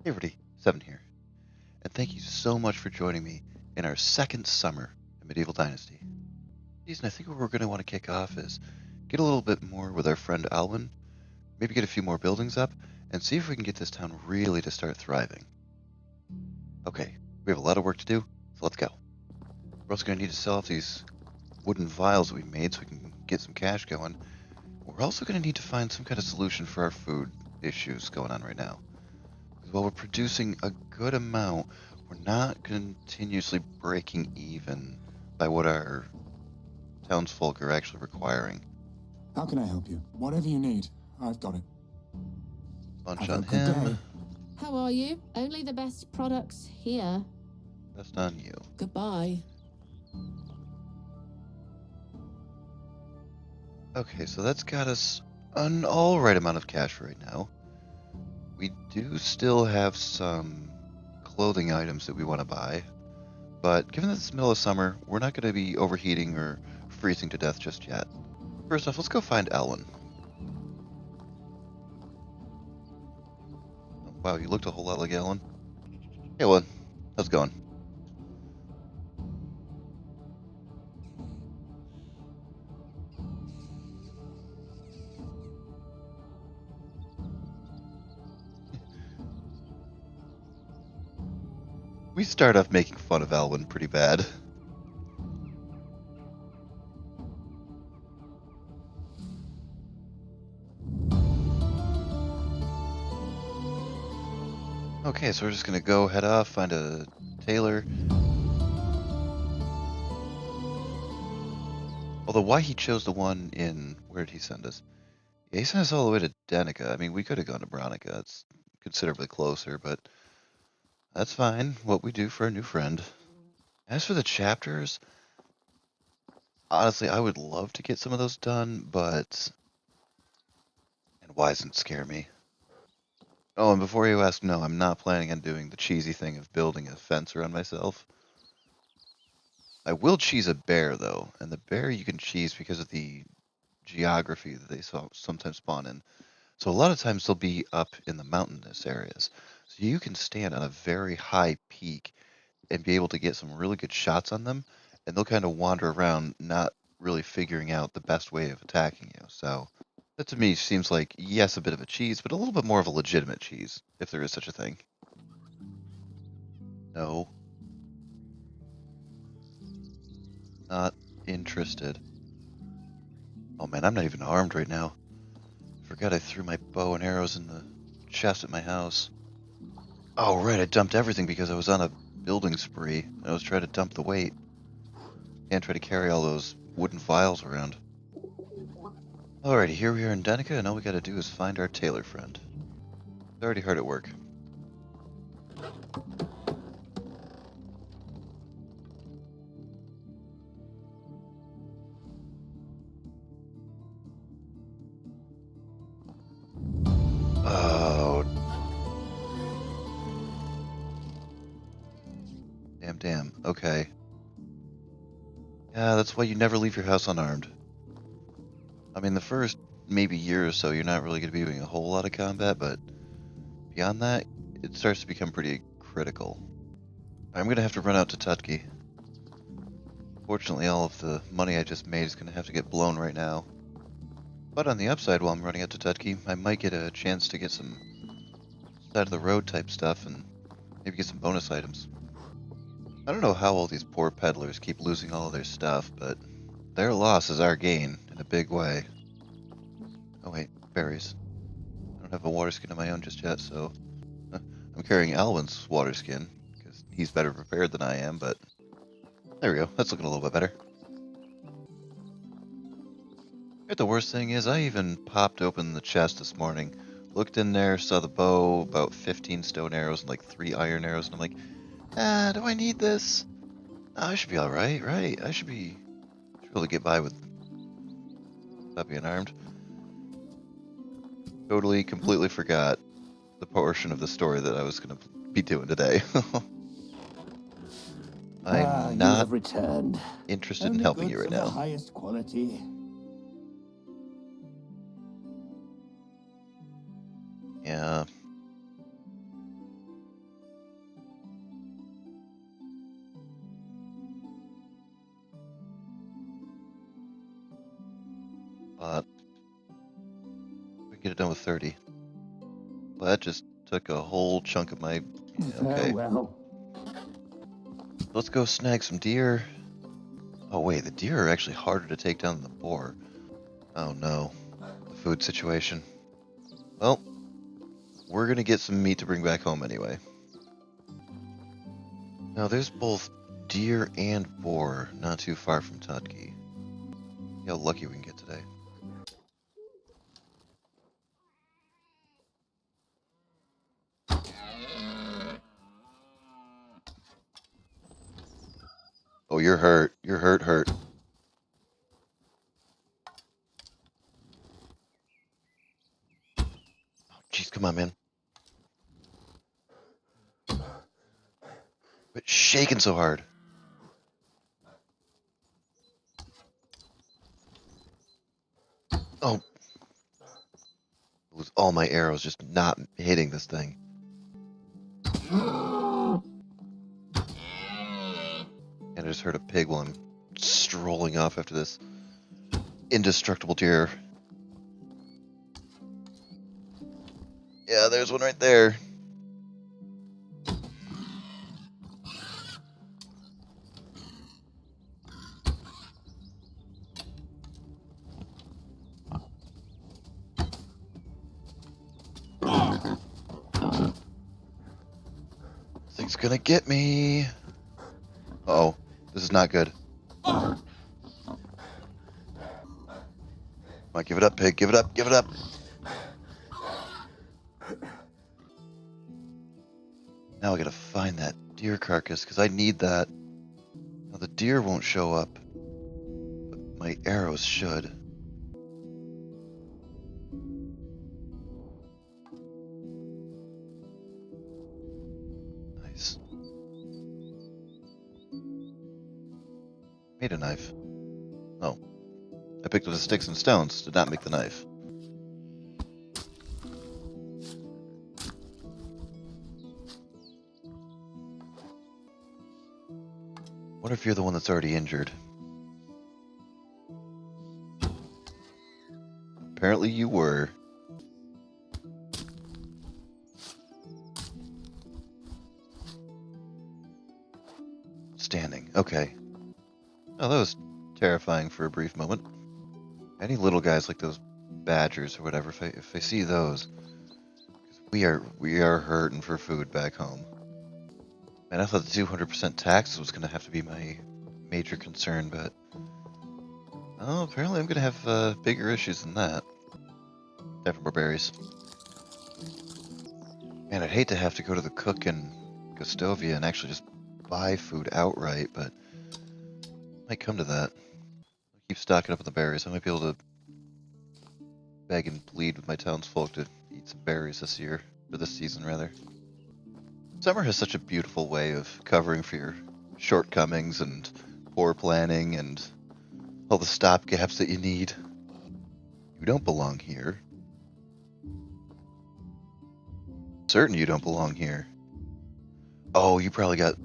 Hey everybody, Seven here, and thank you so much for joining me in our second summer in Medieval Dynasty. And I think what we're going to want to kick off is get a little bit more with our friend Alwin, maybe get a few more buildings up, and see if we can get this town really to start thriving. Okay, we have a lot of work to do, so let's go. We're also going to need to sell off these wooden vials that we made so we can get some cash going. We're also going to need to find some kind of solution for our food issues going on right now. While we're producing a good amount, we're not continuously breaking even by what our townsfolk are actually requiring. How can I help you? Whatever you need, I've got it. Lunch Have on a good him, day. How are you? Only the best products here. best on you. Goodbye. Okay, so that's got us an alright amount of cash right now. We do still have some clothing items that we want to buy, but given that it's the middle of summer, we're not going to be overheating or freezing to death just yet. First off, let's go find Alwin. Oh, wow, you looked a whole lot like Alan. Hey, Alwin, how's it going? We start off making fun of Alwin pretty bad. Okay, so we're just gonna go head off, find a tailor. Although why he chose the one in, where did he send us? Yeah, he sent us all the way to Danica. I mean, we could have gone to Bronica. It's considerably closer, but that's fine. What we do for a new friend. As for the chapters, honestly, I would love to get some of those done, but and why doesn't scare me? Oh, and before you ask, no, I'm not planning on doing the cheesy thing of building a fence around myself. I will cheese a bear, though, and the bear you can cheese because of the geography that they sometimes spawn in. So a lot of times they'll be up in the mountainous areas. So you can stand on a very high peak and be able to get some really good shots on them, and they'll kind of wander around, not really figuring out the best way of attacking you. So that to me seems like, yes, a bit of a cheese, but a little bit more of a legitimate cheese, if there is such a thing. No, not interested. Oh man, I'm not even armed right now. Forgot I threw my bow and arrows in the chest at my house. Oh, right, I dumped everything because I was on a building spree. I was trying to dump the weight. Can't try to carry all those wooden vials around. Alrighty, here we are in Danica, and all we gotta do is find our tailor friend. It's already hard at work. Oh, damn. Okay. Yeah, that's why you never leave your house unarmed. I mean, the first maybe year or so, you're not really gonna be doing a whole lot of combat, but beyond that, it starts to become pretty critical. I'm gonna have to run out to Tutki. Fortunately, all of the money I just made is gonna have to get blown right now. But on the upside, while I'm running out to Tutki, I might get a chance to get some side of the road type stuff and maybe get some bonus items. I don't know how all these poor peddlers keep losing all of their stuff, but their loss is our gain in a big way. Oh wait, berries. I don't have a water skin of my own just yet, so I'm carrying Alwyn's water skin because he's better prepared than I am, but there we go. That's looking a little bit better. But the worst thing is I even popped open the chest this morning, looked in there, saw the bow, about 15 stone arrows and like 3 iron arrows, and I'm like, do I need this? Oh, I should be alright, right? I should be able to get by without being armed. Totally, completely forgot the portion of the story that I was going to be doing today. I'm You not have returned. interested in Only helping you goods right of the now. highest quality. Yeah. But we can get it done with 30. Well, that just took a whole chunk of my... Yeah, okay. Farewell. Let's go snag some deer. Oh wait, the deer are actually harder to take down than the boar. Oh no, the food situation. Well, we're gonna get some meat to bring back home anyway. Now there's both deer and boar not too far from Tutki. See how lucky we can get today. Oh, you're hurt. You're hurt. Oh, jeez, come on, man. Quit shaking so hard. Oh. It was all my arrows just not hitting this thing. And I just heard a pig while I'm strolling off after this indestructible deer. Yeah, there's one right there. This thing's gonna get me. Uh-oh, this is not good. Come on, give it up, pig. Give it up. Give it up. Now I gotta find that deer carcass, because I need that. Now the deer won't show up, but my arrows should. Nice. Made a knife. Oh. I picked up the sticks and stones, did not make the knife. Wonder if you're the one that's already injured. Apparently you were. Standing. Okay. Oh, that was terrifying for a brief moment. Any little guys like those badgers or whatever, if I see those, 'cause we are hurting for food back home. Man, I thought the 200% tax was going to have to be my major concern, but oh, apparently I'm going to have bigger issues than that. Time for more berries. Man, I'd hate to have to go to the cook in Gustovia and actually just buy food outright, but it might come to that. I'll keep stocking up on the berries. I might be able to beg and plead with my townsfolk to eat some berries this year, or this season rather. Summer has such a beautiful way of covering for your shortcomings and poor planning and all the stopgaps that you need. You don't belong here. Certain you don't belong here. Oh, you probably got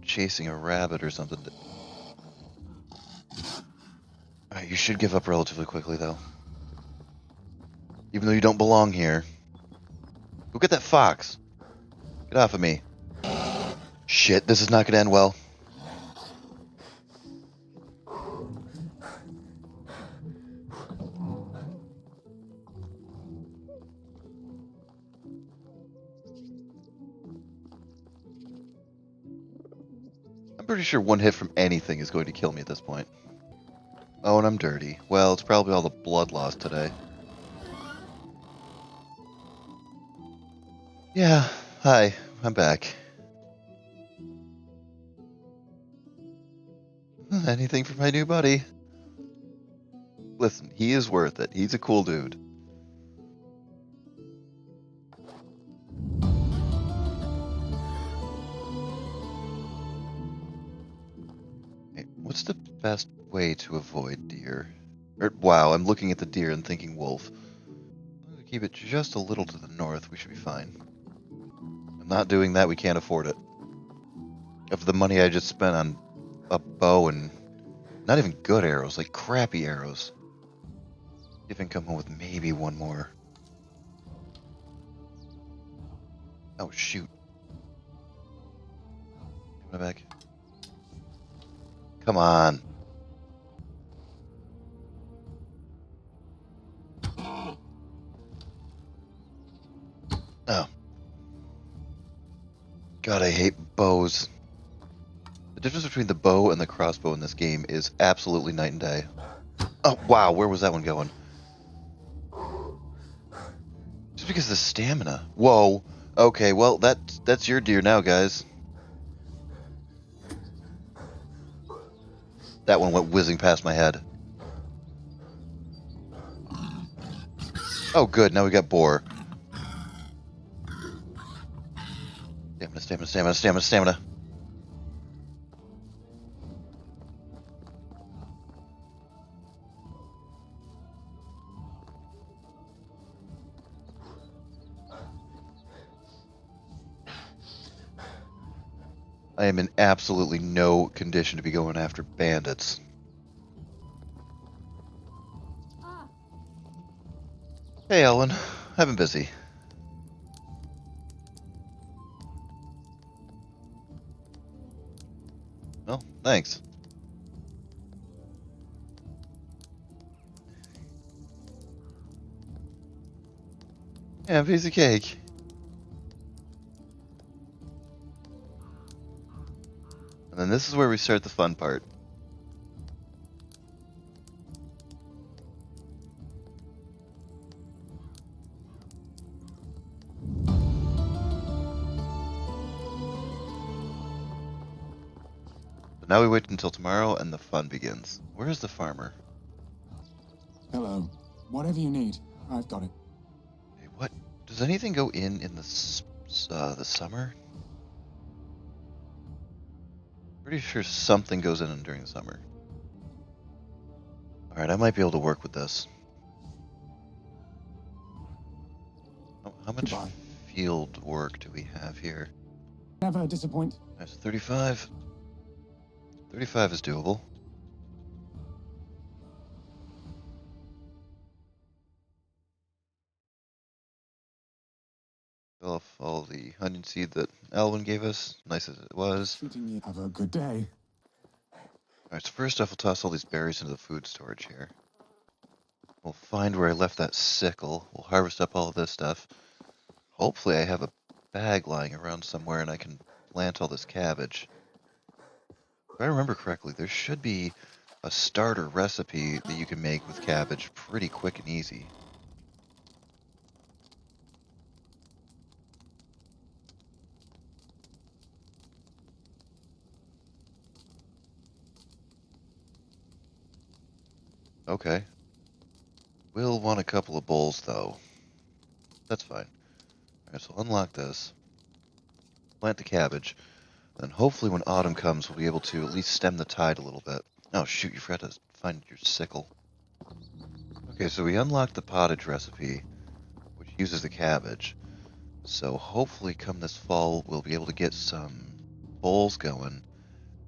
chasing a rabbit or something. Alright, you should give up relatively quickly, though. Even though you don't belong here. Go get that fox. Get off of me. Shit, this is not going to end well. I'm pretty sure one hit from anything is going to kill me at this point. Oh, and I'm dirty. Well, it's probably all the blood lost today. Yeah, hi, I'm back. Anything for my new buddy? Listen, he is worth it. He's a cool dude. Hey, what's the best way to avoid deer? Wow, I'm looking at the deer and thinking wolf. Keep it just a little to the north, we should be fine. I'm not doing that, we can't afford it. Of the money I just spent on a bow and not even good arrows, like crappy arrows. See if I can come home with maybe one more. Oh, shoot. Give it back. Come on. Oh. God, I hate bows. The difference between the bow and the crossbow in this game is absolutely night and day. Oh, wow, where was that one going? Just because of the stamina. Whoa. Okay, well, that's your deer now, guys. That one went whizzing past my head. Oh, good, now we got boar. Stamina, stamina, stamina, stamina, stamina. I am in absolutely no condition to be going after bandits. Hey, Alwin. I've been busy. Well, thanks. Yeah, a piece of cake. And then this is where we start the fun part. So now we wait until tomorrow and the fun begins. Where is the farmer? Hello. Whatever you need, I've got it. Hey, what? Does anything go in the summer? Pretty sure something goes in during the summer. Alright, I might be able to work with this. How much Goodbye. field work do we have here? Never disappoint. That's 35. 35 is doable. Fill off all the onion seed that Alwin gave us, nice as it was. Treating you. Have a good day. Alright, so first off, we'll toss all these berries into the food storage here. We'll find where I left that sickle. We'll harvest up all of this stuff. Hopefully I have a bag lying around somewhere and I can plant all this cabbage. If I remember correctly, there should be a starter recipe that you can make with cabbage pretty quick and easy. Okay. We'll want a couple of bowls, though. That's fine. Alright, so unlock this. Plant the cabbage. Then hopefully when autumn comes, we'll be able to at least stem the tide a little bit. Oh, shoot, you forgot to find your sickle. Okay, so we unlocked the pottage recipe, which uses the cabbage. So hopefully come this fall, we'll be able to get some bowls going,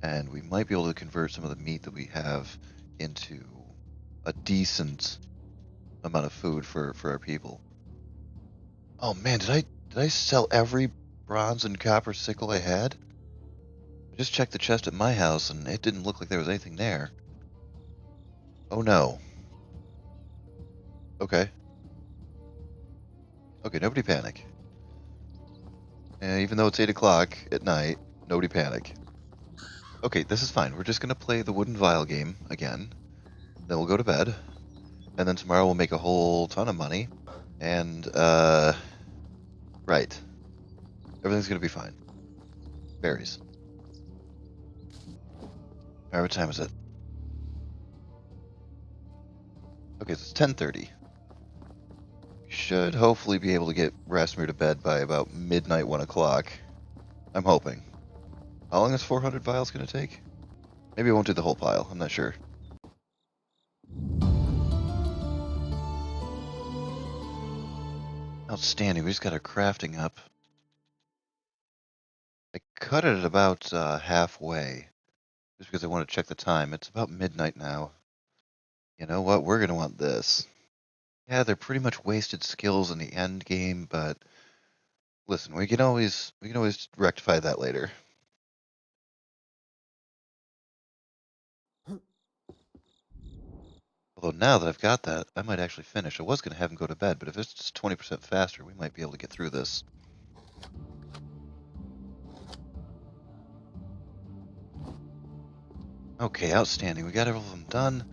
and we might be able to convert some of the meat that we have into a decent amount of food for our people. Oh man, did I sell every bronze and copper sickle I had? I just checked the chest at my house and it didn't look like there was anything there. Oh no. Okay. Okay, nobody panic. Even though it's 8 o'clock at night, nobody panic. Okay, this is fine. We're just gonna play the wooden vial game again. Then we'll go to bed. And then tomorrow we'll make a whole ton of money. And, right. Everything's gonna be fine. Berries. Alright, what time is it? Okay, so it's 10:30. We should hopefully be able to get Rasmir to bed by about midnight, 1 o'clock. I'm hoping. How long is 400 vials gonna take? Maybe I won't do the whole pile, I'm not sure. Outstanding, we just got our crafting up. I cut it at about halfway, just because I want to check the time. It's about midnight now. You know what? We're going to want this. Yeah, they're pretty much wasted skills in the end game, but listen, we can always rectify that later. Although now that I've got that, I might actually finish. I was going to have him go to bed, but if it's just 20% faster, we might be able to get through this. Okay, outstanding. We got all of them done.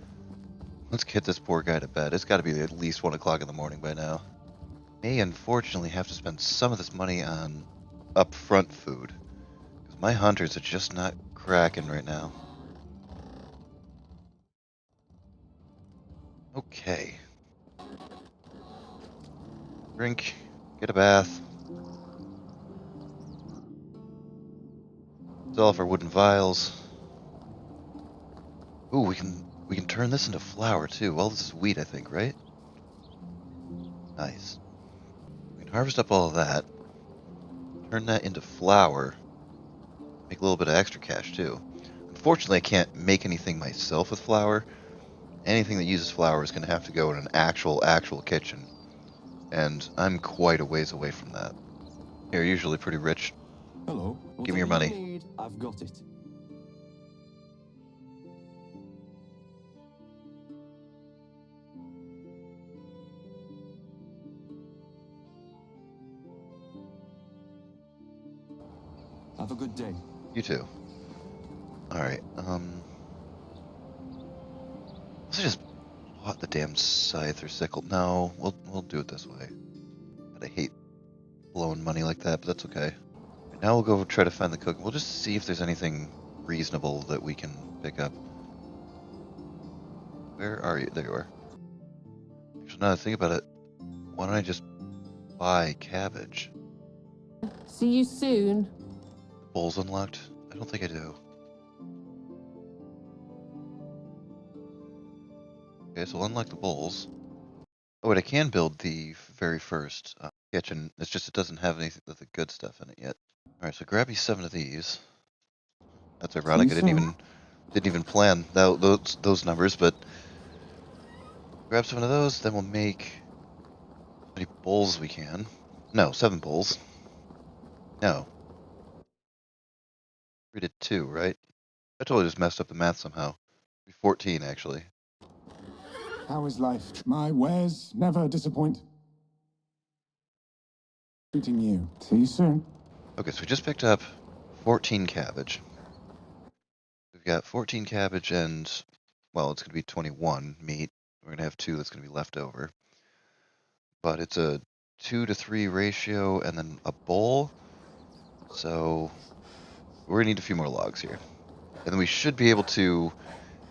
Let's get this poor guy to bed. It's got to be at least 1 o'clock in the morning by now. May unfortunately have to spend some of this money on upfront food, because my hunters are just not cracking right now. Okay. Drink, get a bath. Sell off our wooden vials. Ooh, we can turn this into flour too. Well, this is wheat, I think, right? Nice. We can harvest up all of that, turn that into flour, make a little bit of extra cash too. Unfortunately, I can't make anything myself with flour. Anything that uses flour is going to have to go in an actual kitchen, and I'm quite a ways away from that. You're usually pretty rich. Hello. Give me your money. Need, I've got it. Have a good day. You too. All right. Let's just bought the damn scythe or sickle. No, we'll do it this way. But I hate blowing money like that, but that's okay. Right, now we'll go try to find the cook. We'll just see if there's anything reasonable that we can pick up. Where are you? There you are. Actually, now that I think about it, why don't I just buy cabbage? See you soon. The bowl's unlocked? I don't think I do. Okay, so we'll unlock the bowls. Oh, wait, I can build the very first kitchen. It's just it doesn't have anything of the good stuff in it yet. All right, so grab me 7 of these. That's ironic. I didn't even plan those numbers, but grab 7 of those. Then we'll make as many bowls as we can. No, 7 bowls. No, we did 2, right? I totally just messed up the math somehow. 14 actually. How is life? My wares never disappoint. Treating you. See you soon. Okay, so we just picked up 14 cabbage. We've got 14 cabbage and, well, it's going to be 21 meat. We're going to have 2 that's going to be left over. But it's a 2 to 3 ratio and then a bowl. So we're going to need a few more logs here. And then we should be able to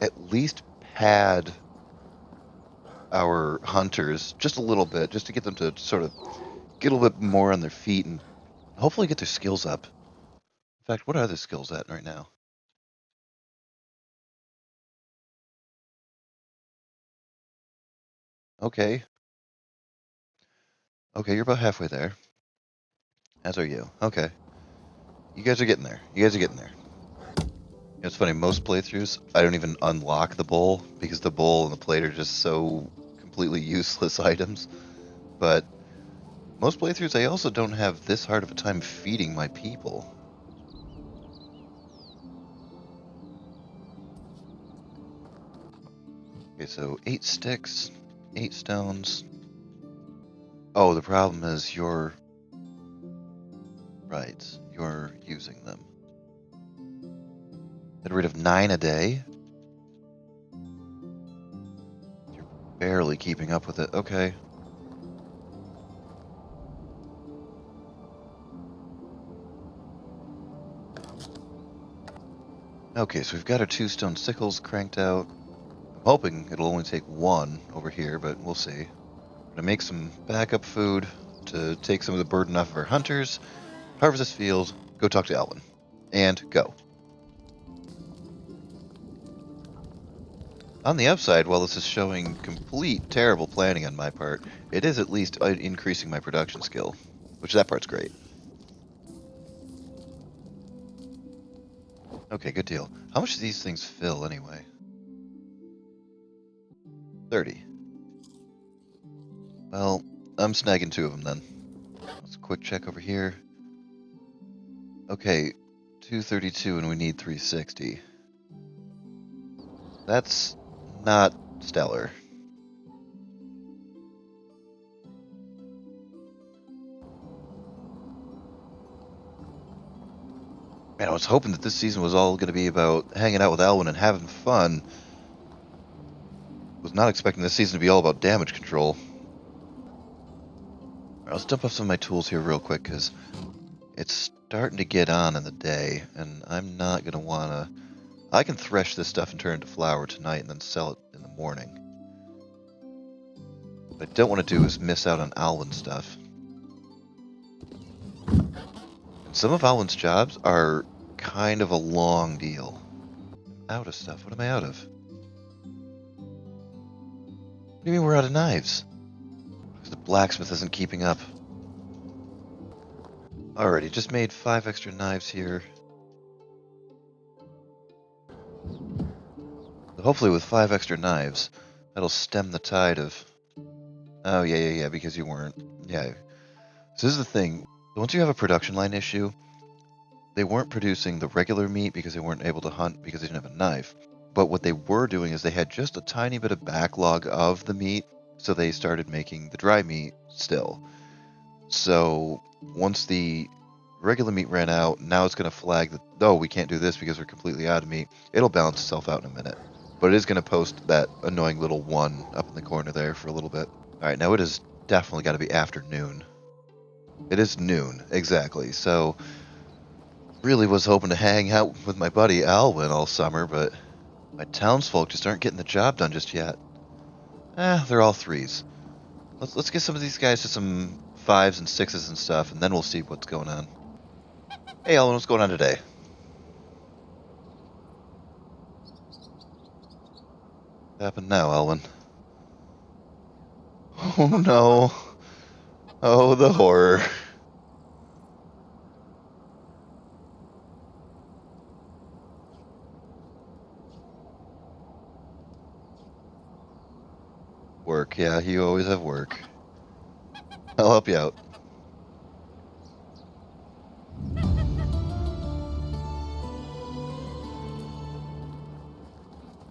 at least pad our hunters just a little bit, just to get them to sort of get a little bit more on their feet and hopefully get their skills up. In fact, what are their skills at right now? Okay. Okay, you're about halfway there. As are you. Okay. You guys are getting there. You guys are getting there. It's funny, most playthroughs, I don't even unlock the bowl because the bowl and the plate are just so completely useless items. But most playthroughs, I also don't have this hard of a time feeding my people. Okay, so 8 sticks, 8 stones. Oh, the problem is you're right. You're using them. Get rid of 9 a day? You're barely keeping up with it. Okay. Okay, so we've got our 2 stone sickles cranked out. I'm hoping it'll only take 1 over here, but we'll see. We're gonna make some backup food to take some of the burden off of our hunters, harvest this field, go talk to Alwin, and go. On the upside, while this is showing complete terrible planning on my part, it is at least increasing my production skill, which that part's great. Okay, good deal. How much do these things fill anyway? 30. Well, I'm snagging 2 of them then. Let's quick check over here. Okay, 232 and we need 360. That's not stellar. Man, I was hoping that this season was all going to be about hanging out with Alwin and having fun. Was not expecting this season to be all about damage control. Alright, let's dump off some of my tools here real quick, because it's starting to get on in the day, and I'm not going to want to... I can thresh this stuff and turn it into flour tonight and then sell it in the morning. What I don't want to do is miss out on Alwin's stuff. And some of Alwin's jobs are kind of a long deal. I'm out of stuff. What am I out of? What do you mean we're out of knives? Because the blacksmith isn't keeping up. Alrighty, just made 5 extra knives here. So hopefully with 5 extra knives, that'll stem the tide of... Oh, yeah, because you weren't... Yeah. So this is the thing. Once you have a production line issue, they weren't producing the regular meat because they weren't able to hunt because they didn't have a knife. But what they were doing is they had just a tiny bit of backlog of the meat, so they started making the dry meat still. So once the regular meat ran out, now it's going to flag that, oh, we can't do this because we're completely out of meat. It'll balance itself out in a minute. But it is going to post that annoying little 1 up in the corner there for a little bit. Alright, now it has definitely got to be afternoon. It is noon, exactly. So really was hoping to hang out with my buddy Alwin all summer, but my townsfolk just aren't getting the job done just yet. They're all 3s. Let's get some of these guys to some 5s and 6s and stuff, and then we'll see what's going on. Hey Alwin, what's going on today? What happened now, Alwin? Oh no. Oh, the horror. Work, yeah, you always have work. I'll help you out.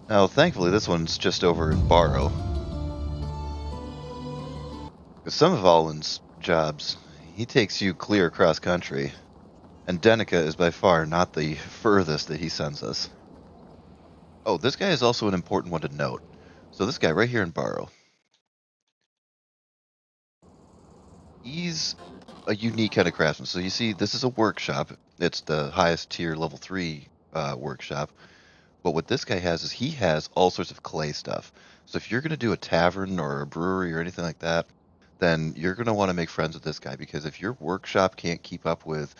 Now, thankfully, this one's just over in Barrow. Because some of Alwyn's jobs, he takes you clear across country. And Denica is by far not the furthest that he sends us. Oh, this guy is also an important one to note. So this guy right here in Barrow. He's a unique kind of craftsman. So you see, this is a workshop. It's the highest tier level 3 workshop. But what this guy has is he has all sorts of clay stuff. So if you're going to do a tavern or a brewery or anything like that, then you're going to want to make friends with this guy, because if your workshop can't keep up with,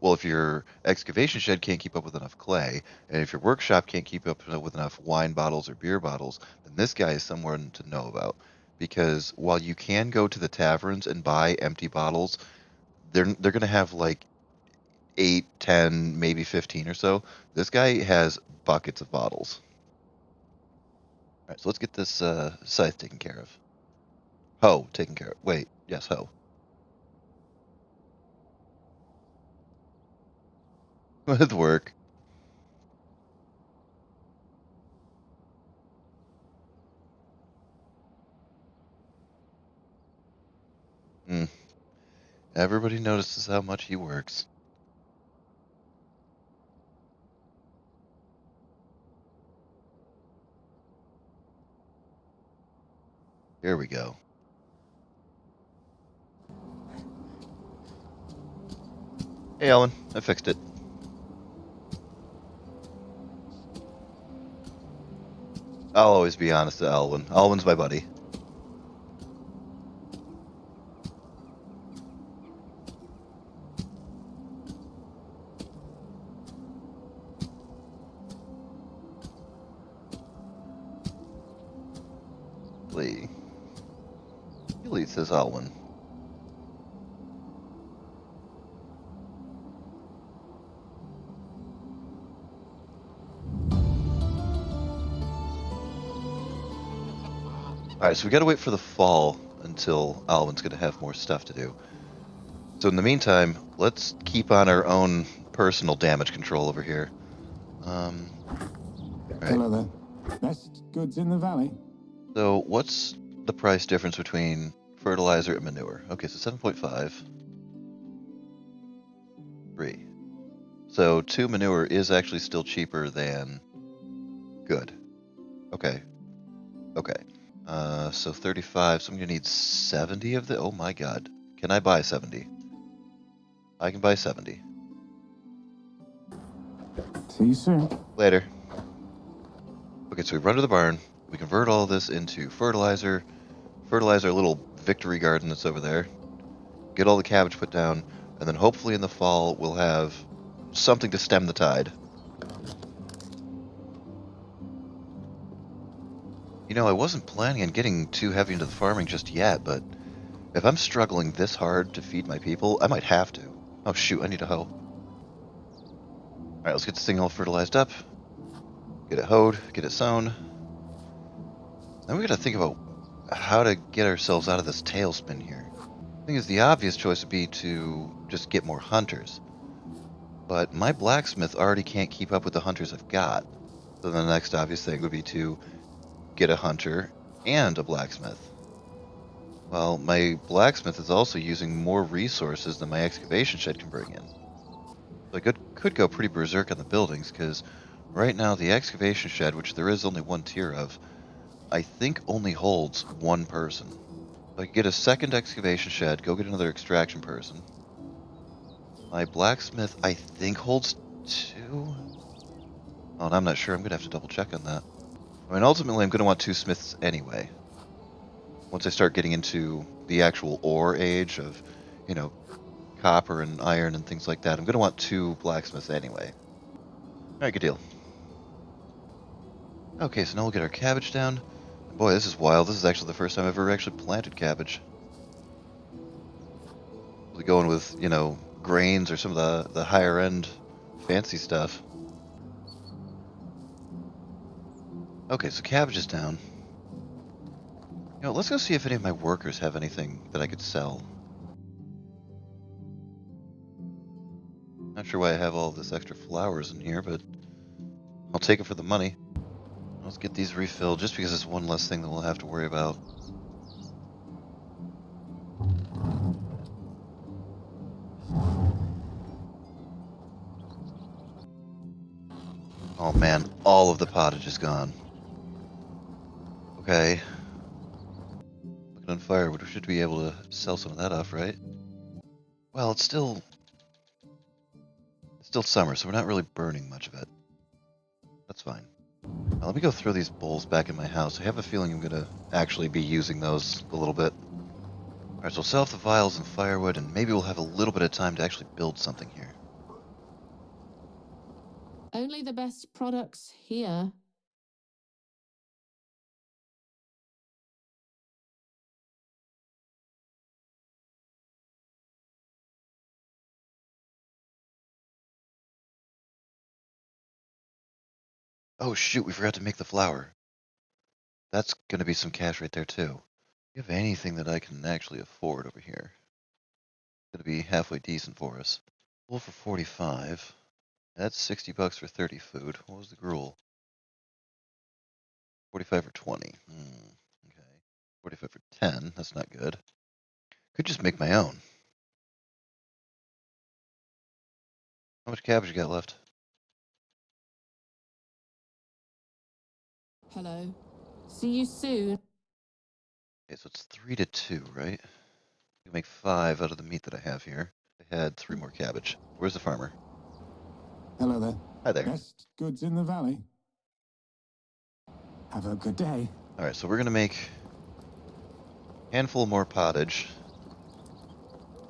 well, if your excavation shed can't keep up with enough clay, and if your workshop can't keep up with enough wine bottles or beer bottles, then this guy is someone to know about. Because while you can go to the taverns and buy empty bottles, they're going to have like 8, 10, maybe 15 or so. This guy has buckets of bottles. All right, so let's get this scythe taken care of. Hoe taken care of. Wait, yes, hoe. With work. Mm. Everybody notices how much he works. Here we go. Hey, Ellen, I fixed it. I'll always be honest to Alwin. Alwin's my buddy. Lee. Lee says Alwin. Alright, so we gotta wait for the fall until Alwin's going to have more stuff to do. So in the meantime, let's keep on our own personal damage control over here. Right. Hello there. Best goods in the valley. So what's the price difference between fertilizer and manure? Okay, so 7.5. 3. So 2 manure is actually still cheaper than good. Okay. So 35, so I'm going to need 70 of the... Oh my god. Can I buy 70? I can buy 70. See you soon. Later. Okay, so we run to the barn. We convert all this into fertilizer. Fertilize our little victory garden that's over there. Get all the cabbage put down. And then hopefully in the fall we'll have something to stem the tide. You know, I wasn't planning on getting too heavy into the farming just yet, but if I'm struggling this hard to feed my people, I might have to. Oh shoot, I need a hoe. Alright, let's get this thing all fertilized up. Get it hoed, get it sown. Then we gotta think about how to get ourselves out of this tailspin here. The thing is, the obvious choice would be to just get more hunters. But my blacksmith already can't keep up with the hunters I've got. So the next obvious thing would be to get a hunter and a blacksmith. Well, my blacksmith is also using more resources than my excavation shed can bring in. So I could go pretty berserk on the buildings, because right now the excavation shed, which there is only one tier of, I think only holds one person. So I could get a second excavation shed, go get another extraction person. My blacksmith, I think, holds 2? Oh, and I'm not sure. I'm going to have to double check on that. I mean, ultimately, I'm going to want 2 smiths anyway. Once I start getting into the actual ore age of, you know, copper and iron and things like that, I'm going to want 2 blacksmiths anyway. Alright, good deal. Okay, so now we'll get our cabbage down. Boy, this is wild. This is actually the first time I've ever actually planted cabbage. We'll be going with, you know, grains or some of the higher end fancy stuff. Okay, so cabbage is down. You know, let's go see if any of my workers have anything that I could sell. Not sure why I have all this extra flowers in here, but I'll take it for the money. Let's get these refilled, just because it's one less thing that we'll have to worry about. Oh man, all of the pottage is gone. Okay. Looking on fire, but we should be able to sell some of that off, right? Well, it's still summer, so we're not really burning much of it. That's fine. Now, let me go throw these bowls back in my house. I have a feeling I'm going to actually be using those a little bit. Alright, so we'll sell off the vials and firewood, and maybe we'll have a little bit of time to actually build something here. Only the best products here. Oh shoot, we forgot to make the flour. That's going to be some cash right there too. Do you have anything that I can actually afford over here? It's going to be halfway decent for us. Wool for 45. That's 60 bucks for 30 food. What was the gruel? 45 for 20. Okay. 45 for 10. That's not good. Could just make my own. How much cabbage you got left? Hello. See you soon. Okay, so it's 3 to 2, right? You can make 5 out of the meat that I have here. I had 3 more cabbage. Where's the farmer? Hello there. Hi there. Best goods in the valley. Have a good day. Alright, so we're going to make a handful more pottage.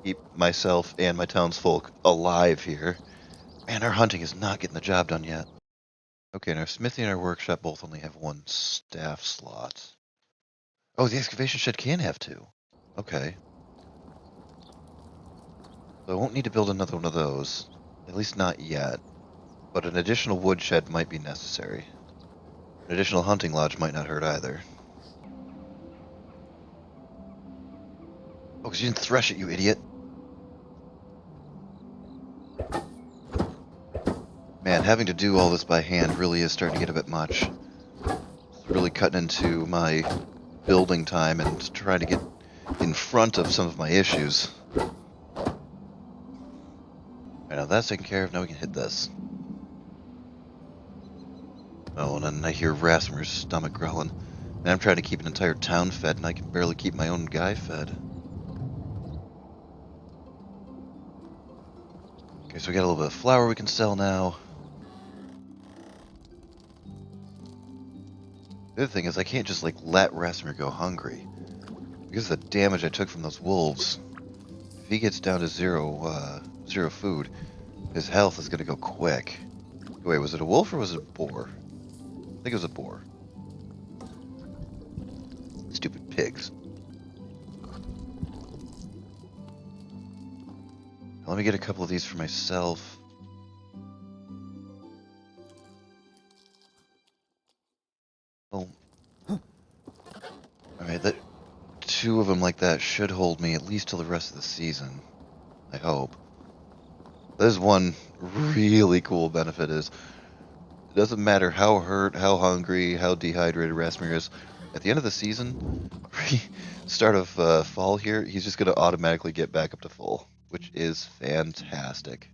Keep myself and my townsfolk alive here. Man, our hunting is not getting the job done yet. Okay, and our smithy and our workshop both only have 1 staff slot. Oh, the excavation shed can have 2. Okay. So I won't need to build another one of those. At least not yet. But an additional woodshed might be necessary. An additional hunting lodge might not hurt either. Oh, 'cause you didn't thresh it, you idiot. Man, having to do all this by hand really is starting to get a bit much. It's really cutting into my building time and trying to get in front of some of my issues. Alright, now that's taken care of, now we can hit this. Oh, and then I hear Rasmu's stomach growling. And I'm trying to keep an entire town fed, and I can barely keep my own guy fed. Okay, so we got a little bit of flour we can sell now. The other thing is I can't just, like, let Rasmus go hungry. Because of the damage I took from those wolves, if he gets down to zero food, his health is gonna go quick. Wait, was it a wolf or was it a boar? I think it was a boar. Stupid pigs. Let me get a couple of these for myself. Well, alright, that 2 of them like that should hold me at least till the rest of the season. I hope. There's one really cool benefit is, it doesn't matter how hurt, how hungry, how dehydrated Rasmus is, at the end of the season, start of fall here, he's just going to automatically get back up to full, which is fantastic.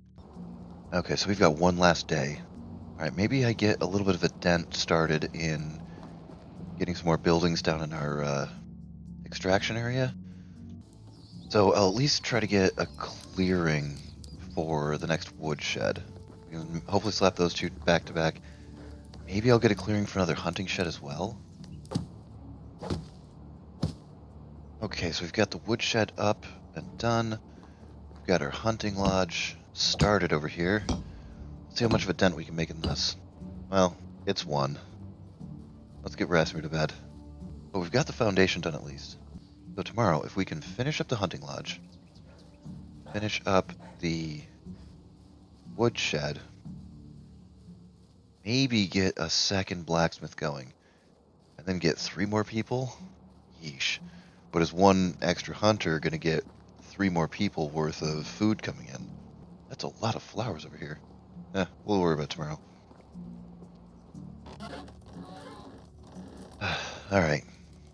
Okay, so we've got one last day. Alright, maybe I get a little bit of a dent started in getting some more buildings down in our extraction area. So I'll at least try to get a clearing for the next woodshed. We can hopefully slap those 2 back to back. Maybe I'll get a clearing for another hunting shed as well. Okay, so we've got the woodshed up and done. We've got our hunting lodge started over here. Let's see how much of a dent we can make in this. Well, it's 1. Let's get Rasmus to bed. But we've got the foundation done at least. So tomorrow, if we can finish up the hunting lodge, finish up the woodshed, maybe get a second blacksmith going, and then get 3 more people? Yeesh. But is 1 extra hunter going to get 3 more people worth of food coming in? That's a lot of flowers over here. We'll worry about it tomorrow. Alright.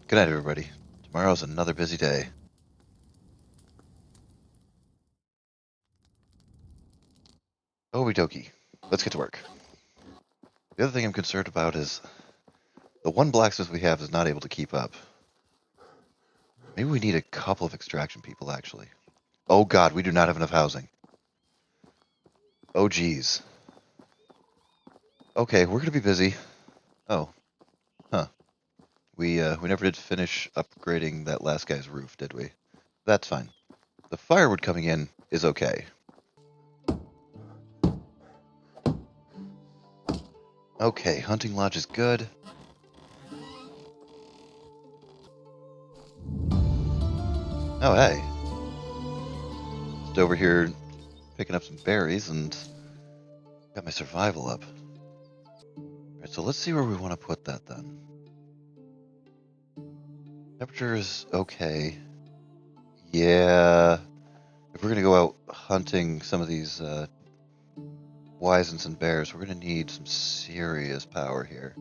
Good night, everybody. Tomorrow's another busy day. Okie dokie. Let's get to work. The other thing I'm concerned about is the 1 blacksmith we have is not able to keep up. Maybe we need a couple of extraction people, actually. Oh god, we do not have enough housing. Oh geez. Okay, we're gonna be busy. Oh. Huh. We never did finish upgrading that last guy's roof, did we? That's fine. The firewood coming in is okay. Okay, hunting lodge is good. Oh, hey. Just over here picking up some berries and got my survival up. Alright, so let's see where we want to put that then. Temperature is okay. Yeah. If we're going to go out hunting some of these wisens and bears, we're going to need some serious power here.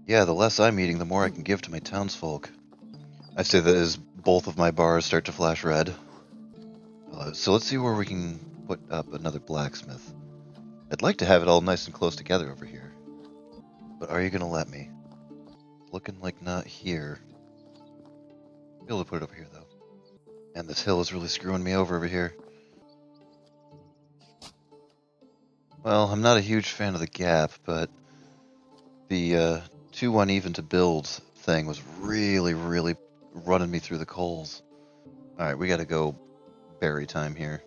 Yeah, the less I'm eating, the more I can give to my townsfolk. I say that as both of my bars start to flash red. So let's see where we can put up another blacksmith. I'd like to have it all nice and close together over here. But are you going to let me? Looking like not here. Be able to put it over here, though. And this hill is really screwing me over here. Well, I'm not a huge fan of the gap, but the too uneven to build thing was really, really running me through the coals. Alright, we gotta go berry time here.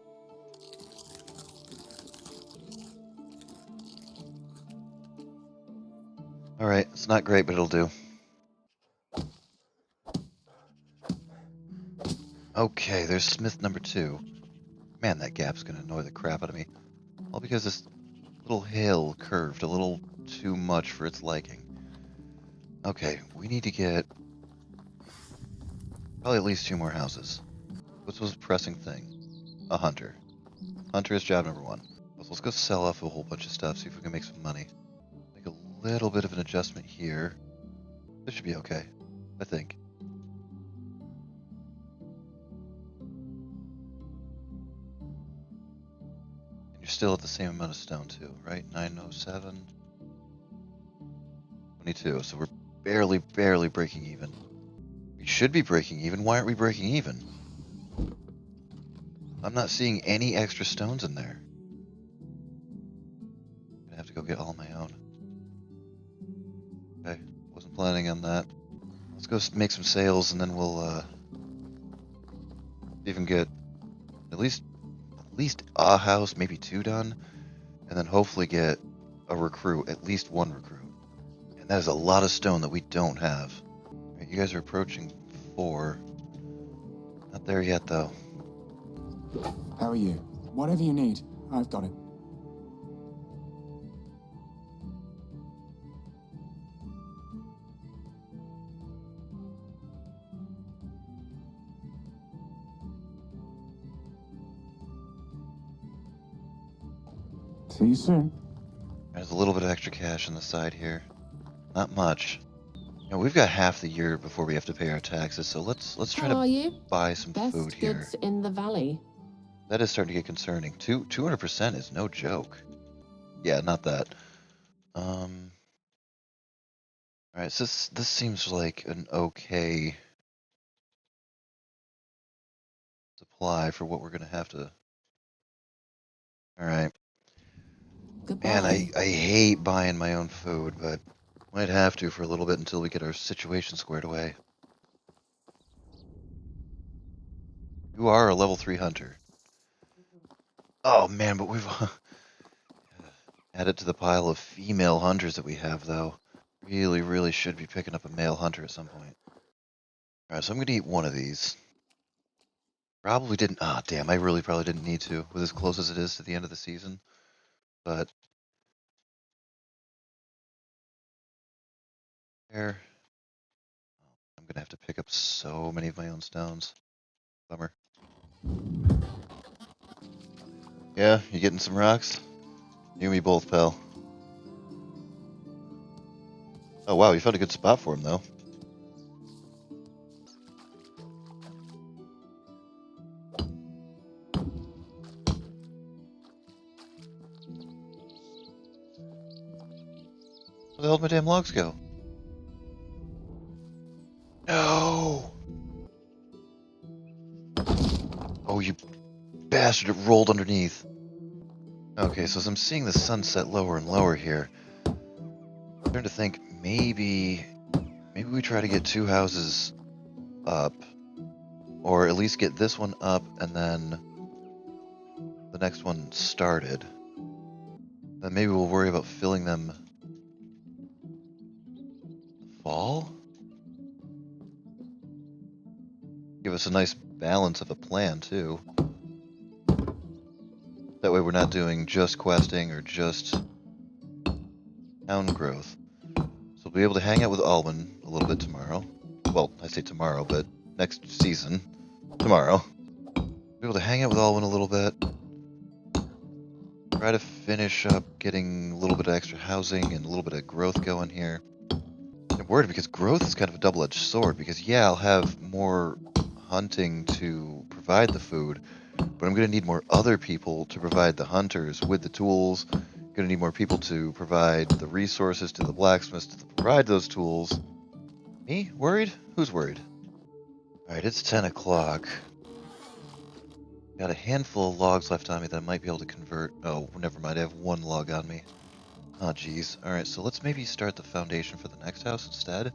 Alright, it's not great, but it'll do. Okay, there's Smith number 2. Man, that gap's gonna annoy the crap out of me. All because this little hill curved a little too much for its liking. Okay, we need to get Probably at least 2 more houses. What's the most pressing thing? A hunter. Hunter is job number 1. Let's go sell off a whole bunch of stuff, see if we can make some money. Make a little bit of an adjustment here. This should be okay, I think. And you're still at the same amount of stone too, right? 907. 22, so we're barely breaking even. We should be breaking even. Why aren't we breaking even? I'm not seeing any extra stones in there. I'm gonna have to go get all my own. Okay, wasn't planning on that. Let's go make some sales and then we'll even get at least a house, maybe 2 done, and then hopefully get a recruit, at least 1 recruit. And that is a lot of stone that we don't have. Right, you guys are approaching 4. Not there yet though. How are you? Whatever you need, I've got it. See you soon. There's a little bit of extra cash on the side here. Not much. You know, we've got half the year before we have to pay our taxes, so let's try How are to you? buy some Best food here. goods in the valley. That is starting to get concerning. 200% is no joke. Yeah, not that. Alright, so this seems like an okay supply for what we're gonna have to. Alright. Man, I Goodbye. hate buying my own food, but might have to for a little bit until we get our situation squared away. You are a level 3 hunter. Oh man, but we've added to the pile of female hunters that we have, though. Really should be picking up a male hunter at some point. Alright, so I'm gonna eat one of these. Probably didn't. Ah, damn, I really probably didn't need to, with as close as it is to the end of the season. But there. I'm gonna have to pick up so many of my own stones. Bummer. Yeah, you getting some rocks? You and me both, pal. Oh wow, you found a good spot for him, though. Where the hell did my damn logs go? No! Oh, you bastard, it rolled underneath. Okay, so as I'm seeing the sunset lower and lower here, I'm starting to think maybe we try to get 2 houses up, or at least get this one up and then the next one started. Then maybe we'll worry about filling them fall? Give us a nice balance of a plan, too. That way we're not doing just questing or just town growth. So we'll be able to hang out with Alwin a little bit tomorrow. Well, I say tomorrow, but next season. Tomorrow. Be able to hang out with Alwin a little bit. Try to finish up getting a little bit of extra housing and a little bit of growth going here. I'm worried because growth is kind of a double-edged sword, because yeah, I'll have more hunting to provide the food, but I'm going to need more other people to provide the hunters with the tools. Going to need more people to provide the resources to the blacksmiths to provide those tools. Me? Worried? Who's worried? Alright, it's 10 o'clock. Got a handful of logs left on me that I might be able to convert. Oh, never mind, I have 1 log on me. Oh, geez. Alright, so let's maybe start the foundation for the next house instead.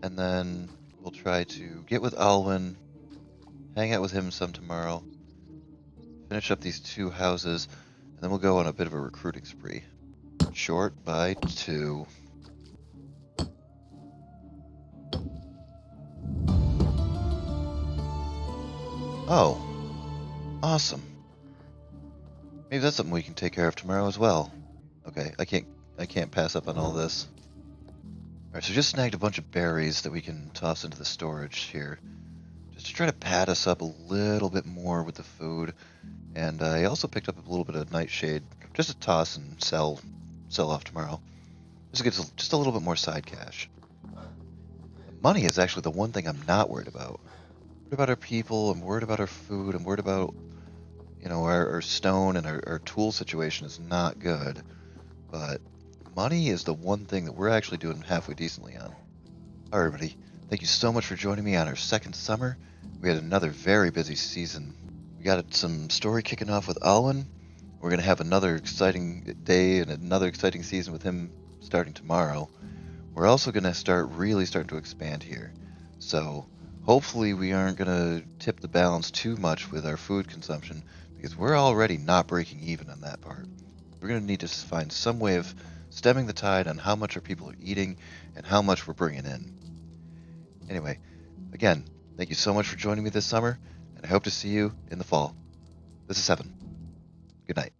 And then we'll try to get with Alwin, hang out with him some tomorrow, finish up these 2 houses, and then we'll go on a bit of a recruiting spree. Short by 2. Oh, awesome. Maybe that's something we can take care of tomorrow as well. Okay, I can't pass up on all this. Alright, so just snagged a bunch of berries that we can toss into the storage here. just to try to pad us up a little bit more with the food. And I also picked up a little bit of nightshade, just to toss and sell off tomorrow. Just to get just a little bit more side cash. The money is actually the one thing I'm not worried about. I'm worried about our people, I'm worried about our food, I'm worried about, our stone and our tool situation is not good. But money is the one thing that we're actually doing halfway decently on. All right, everybody. Thank you so much for joining me on our second summer. We had another very busy season. We got some story kicking off with Alwin. We're going to have another exciting day and another exciting season with him starting tomorrow. We're also going to really starting to expand here. So hopefully we aren't going to tip the balance too much with our food consumption, because we're already not breaking even on that part. We're going to need to find some way of stemming the tide on how much our people are eating and how much we're bringing in. Anyway, again, thank you so much for joining me this summer, and I hope to see you in the fall. This is Seven. Good night.